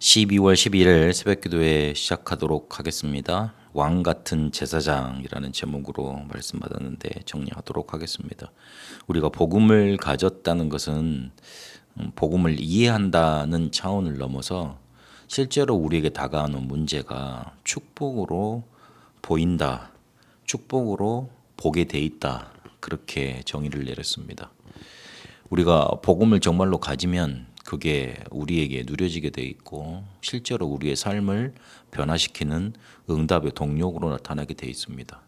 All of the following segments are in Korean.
12월 12일 새벽기도회 시작하도록 하겠습니다. 왕 같은 제사장이라는 제목으로 말씀받았는데 정리하도록 하겠습니다. 우리가 복음을 가졌다는 것은 복음을 이해한다는 차원을 넘어서 실제로 우리에게 다가오는 문제가 축복으로 보인다, 축복으로 보게 돼 있다, 그렇게 정의를 내렸습니다. 우리가 복음을 정말로 가지면 그게 우리에게 누려지게 돼 있고 실제로 우리의 삶을 변화시키는 응답의 동력으로 나타나게 돼 있습니다.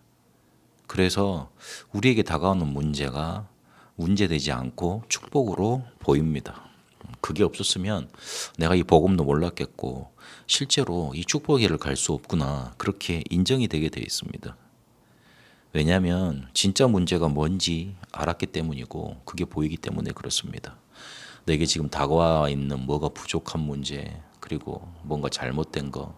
그래서 우리에게 다가오는 문제가 문제되지 않고 축복으로 보입니다. 그게 없었으면 내가 이 복음도 몰랐겠고 실제로 이 축복의 길을 갈 수 없구나, 그렇게 인정이 되게 돼 있습니다. 왜냐하면 진짜 문제가 뭔지 알았기 때문이고 그게 보이기 때문에 그렇습니다. 내게 지금 다가와 있는 뭐가 부족한 문제, 그리고 뭔가 잘못된 거,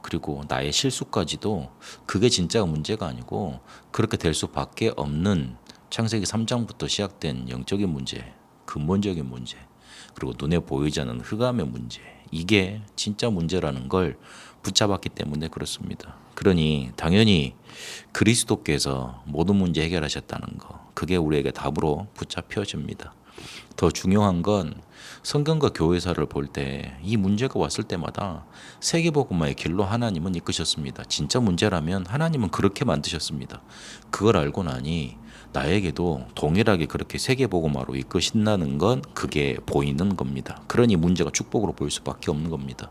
그리고 나의 실수까지도 그게 진짜 문제가 아니고 그렇게 될 수밖에 없는 창세기 3장부터 시작된 영적인 문제, 근본적인 문제, 그리고 눈에 보이지 않는 흑암의 문제, 이게 진짜 문제라는 걸 붙잡았기 때문에 그렇습니다. 그러니 당연히 그리스도께서 모든 문제 해결하셨다는 거, 그게 우리에게 답으로 붙잡혀집니다. 더 중요한 건 성경과 교회사를 볼 때 이 문제가 왔을 때마다 세계복음화의 길로 하나님은 이끄셨습니다. 진짜 문제라면 하나님은 그렇게 만드셨습니다. 그걸 알고 나니 나에게도 동일하게 그렇게 세계복음화로 이끄신다는 건 그게 보이는 겁니다. 그러니 문제가 축복으로 보일 수밖에 없는 겁니다.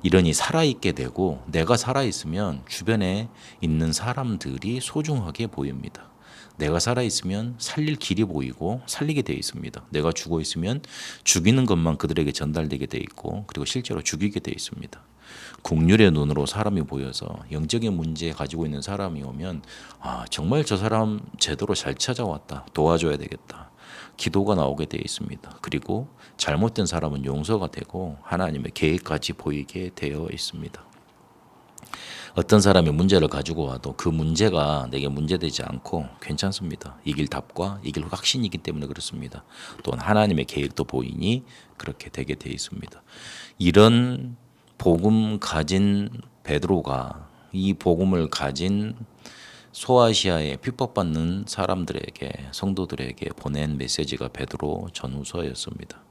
이러니 살아있게 되고 내가 살아있으면 주변에 있는 사람들이 소중하게 보입니다. 내가 살아있으면 살릴 길이 보이고 살리게 되어 있습니다. 내가 죽어 있으면 죽이는 것만 그들에게 전달되게 되어 있고 그리고 실제로 죽이게 되어 있습니다. 국률의 눈으로 사람이 보여서 영적인 문제 가지고 있는 사람이 오면 정말 저 사람 제대로 잘 찾아왔다, 도와줘야 되겠다, 기도가 나오게 되어 있습니다. 그리고 잘못된 사람은 용서가 되고 하나님의 계획까지 보이게 되어 있습니다. 어떤 사람이 문제를 가지고 와도 그 문제가 내게 문제되지 않고 괜찮습니다. 이길 답과 이길 확신이기 때문에 그렇습니다. 또한 하나님의 계획도 보이니 그렇게 되게 되어 있습니다. 이런 복음 가진 베드로가 이 복음을 가진 소아시아에 핍박받는 사람들에게, 성도들에게 보낸 메시지가 베드로 전후서였습니다.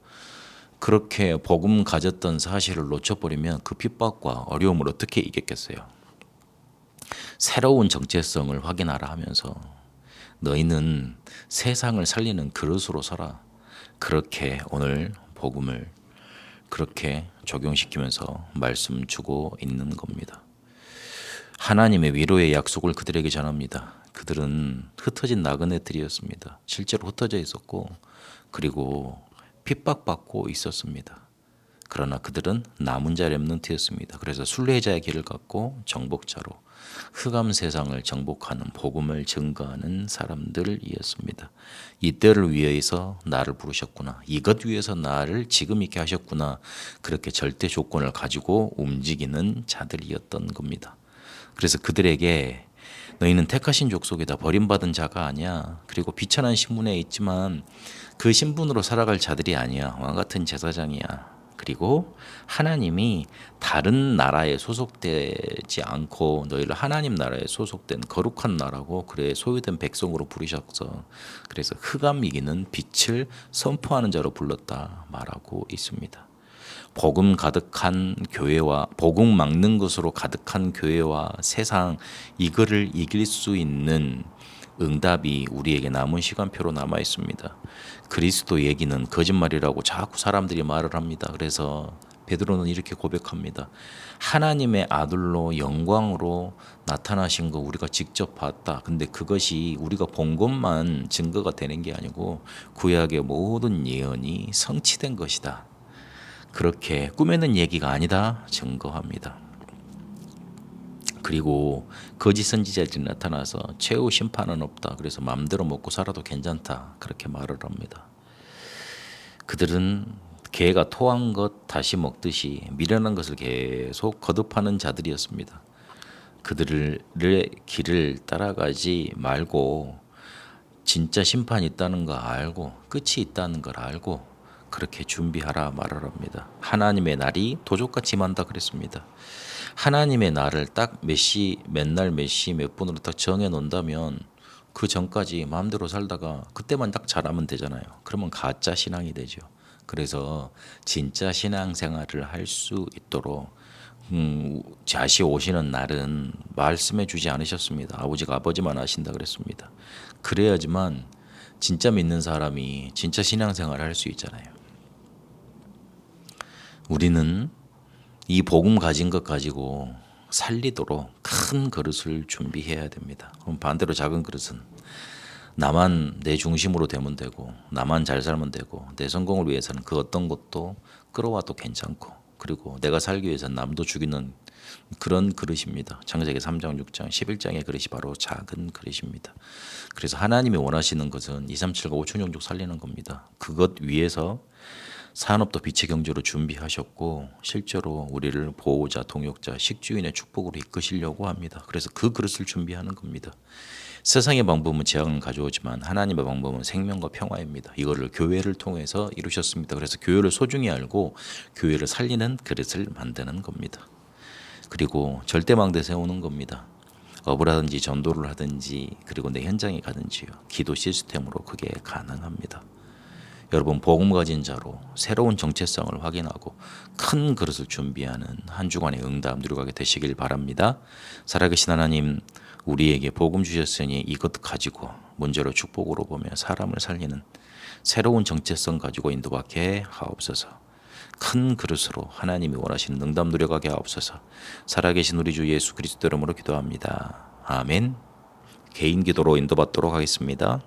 그렇게 복음 가졌던 사실을 놓쳐버리면 그 핍박과 어려움을 어떻게 이겼겠어요? 새로운 정체성을 확인하라 하면서 너희는 세상을 살리는 그릇으로 서라, 그렇게 오늘 복음을 그렇게 적용시키면서 말씀 주고 있는 겁니다. 하나님의 위로의 약속을 그들에게 전합니다. 그들은 흩어진 나그네들이었습니다. 실제로 흩어져 있었고 그리고 핍박받고 있었습니다. 그러나 그들은 남은 자 렘넌트였습니다. 그래서 순례자의 길을 갖고 정복자로 흑암 세상을 정복하는 복음을 증거하는 사람들이었습니다. 이때를 위해서 나를 부르셨구나, 이것 위해서 나를 지금 있게 하셨구나, 그렇게 절대 조건을 가지고 움직이는 자들이었던 겁니다. 그래서 그들에게 너희는 택하신 족속이다, 버림받은 자가 아니야, 그리고 비천한 신분에 있지만 그 신분으로 살아갈 자들이 아니야, 왕 같은 제사장이야, 그리고 하나님이 다른 나라에 소속되지 않고 너희를 하나님 나라에 소속된 거룩한 나라고 그래 소유된 백성으로 부르셨어. 그래서 흑암 이기는 빛을 선포하는 자로 불렀다 말하고 있습니다. 복음 가득한 교회와 복음 막는 것으로 가득한 교회와 세상, 이거를 이길 수 있는 응답이 우리에게 남은 시간표로 남아 있습니다. 그리스도 얘기는 거짓말이라고 자꾸 사람들이 말을 합니다. 그래서 베드로는 이렇게 고백합니다. 하나님의 아들로 영광으로 나타나신 거 우리가 직접 봤다. 근데 그것이 우리가 본 것만 증거가 되는 게 아니고 구약의 모든 예언이 성취된 것이다. 그렇게 꾸며낸 얘기가 아니다 증거합니다. 그리고 거짓 선지자들이 나타나서 최후 심판은 없다, 그래서 마음대로 먹고 살아도 괜찮다, 그렇게 말을 합니다. 그들은 개가 토한 것 다시 먹듯이 미련한 것을 계속 거듭하는 자들이었습니다. 그들의 길을 따라가지 말고 진짜 심판이 있다는 거 알고 끝이 있다는 걸 알고 그렇게 준비하라 말하랍니다. 하나님의 날이 도적같이 만다 그랬습니다. 하나님의 날을 딱 몇 시, 맨날 몇 시, 몇 분으로 딱 정해 놓는다면 그 전까지 마음대로 살다가 그때만 딱 잘하면 되잖아요. 그러면 가짜 신앙이 되죠. 그래서 진짜 신앙생활을 할 수 있도록 다시 오시는 날은 말씀해 주지 않으셨습니다. 아버지가 아버지만 아신다 그랬습니다. 그래야지만 진짜 믿는 사람이 진짜 신앙생활을 할 수 있잖아요. 우리는 이 복음 가진 것 가지고 살리도록 큰 그릇을 준비해야 됩니다. 그럼 반대로 작은 그릇은 나만 내 중심으로 되면 되고 나만 잘 살면 되고 내 성공을 위해서는 그 어떤 것도 끌어와도 괜찮고 그리고 내가 살기 위해서는 남도 죽이는 그런 그릇입니다. 창세기 3장, 6장, 11장의 그릇이 바로 작은 그릇입니다. 그래서 하나님이 원하시는 것은 2, 3, 7과 5천 종족 살리는 겁니다. 그것 위해서 산업도 빛의 경제로 준비하셨고 실제로 우리를 보호자, 동역자, 식주인의 축복으로 이끄시려고 합니다. 그래서 그 그릇을 준비하는 겁니다. 세상의 방법은 재앙을 가져오지만 하나님의 방법은 생명과 평화입니다. 이거를 교회를 통해서 이루셨습니다. 그래서 교회를 소중히 알고 교회를 살리는 그릇을 만드는 겁니다. 그리고 절대망대 세우는 겁니다. 업을 하든지 전도를 하든지 그리고 내 현장에 가든지요. 기도 시스템으로 그게 가능합니다. 여러분 복음 가진 자로 새로운 정체성을 확인하고 큰 그릇을 준비하는 한 주간의 응답 누려가게 되시길 바랍니다. 살아계신 하나님 우리에게 복음 주셨으니 이것 가지고 문제로 축복으로 보며 사람을 살리는 새로운 정체성 가지고 인도받게 하옵소서. 큰 그릇으로 하나님이 원하시는 응답 누려가게 하옵소서. 살아계신 우리 주 예수 그리스도 이름으로 기도합니다. 아멘. 개인 기도로 인도받도록 하겠습니다.